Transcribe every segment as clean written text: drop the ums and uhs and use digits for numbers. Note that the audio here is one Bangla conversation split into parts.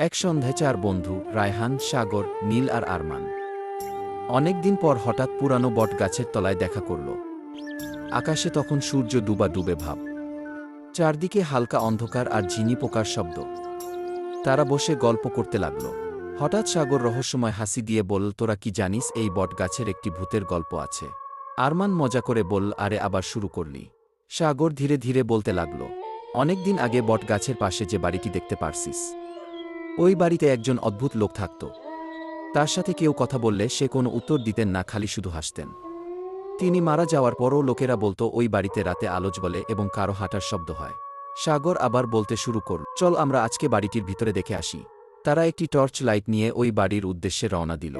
এক সন্ধ্যায় চার বন্ধু রায়হান, সাগর, নীল আর আরমান অনেকদিন পর হঠাৎ পুরানো বটগাছের তলায় দেখা করল। আকাশে তখন সূর্য ডুবে ভাব, চারদিকে হালকা অন্ধকার আর ঝিনি পোকার শব্দ। তারা বসে গল্প করতে লাগল। হঠাৎ সাগর রহস্যময় হাসি দিয়ে বলল, তোরা কি জানিস এই বটগাছের একটি ভূতের গল্প আছে? আরমান মজা করে বলল, আরে আবার শুরু করলি? সাগর ধীরে ধীরে বলতে লাগল, অনেকদিন আগে বটগাছের পাশে যে বাড়িটি দেখতে পারছিস, ওই বাড়িতে একজন অদ্ভুত লোক থাকত। তার সাথে কেউ কথা বললে সে কোনো উত্তর দিতেন না, খালি শুধু হাসতেন। তিনি মারা যাওয়ার পরও লোকেরা বলতো ওই বাড়িতে রাতে আলো জ্বলে এবং কারো হাঁটার শব্দ হয়। সাগর আবার বলতে শুরু করল, চল আমরা আজকে বাড়িটির ভিতরে দেখে আসি। তারা একটি টর্চ লাইট নিয়ে ওই বাড়ির উদ্দেশ্যে রওনা দিল।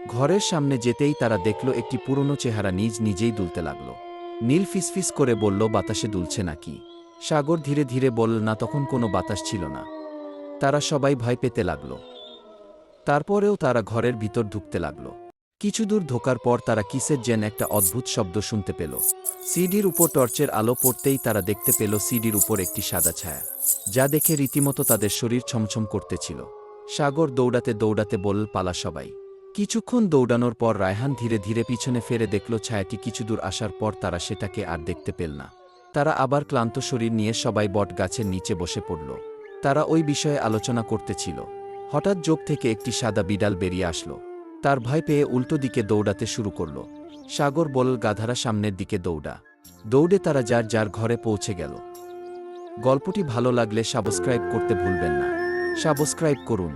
ঘরের সামনে যেতেই তারা দেখল একটি পুরনো চেহারা নিজেই দুলতে লাগল। নীল ফিসফিস করে বলল, বাতাসে দুলছে নাকি? সাগর ধীরে ধীরে বলল, না, তখন কোনো বাতাস ছিল না। তারা সবাই ভয় পেতে লাগল। তারপরেও তারা ঘরের ভিতর ঢুকতে লাগল। কিছু দূর ঢোকার পর তারা কিসের যেন একটা অদ্ভুত শব্দ শুনতে পেল। সিডির উপর টর্চের আলো পড়তেই তারা দেখতে পেল সিডির উপর একটি সাদা ছায়া, যা দেখে রীতিমতো তাদের শরীর ছমছম করতেছিল। সাগর দৌড়াতে দৌড়াতে বলল, পালা সবাই। কিছুক্ষণ দৌড়ানোর পর রায়হান ধীরে ধীরে পিছনে ফিরে দেখল ছায়াটি কিছু দূর আসার পর তারা সেটাকে আর দেখতে পেল না। তারা আবার ক্লান্ত শরীর নিয়ে সবাই বট গাছের নিচে বসে পড়ল। তারা ওই বিষয়ে আলোচনা করতেছিল। হঠাৎ জোপ থেকে একটি সাদা বিড়াল বেরিয়ে আসলো। তার ভয় পেয়ে উল্টো দিকে দৌড়াতে শুরু করল। সাগর বলল, গাধারা সামনের দিকে দৌড়া। দৌড়ে তারা যার যার ঘরে পৌঁছে গেল। গল্পটি ভালো লাগলে সাবস্ক্রাইব করতে ভুলবেন না। সাবস্ক্রাইব করুন।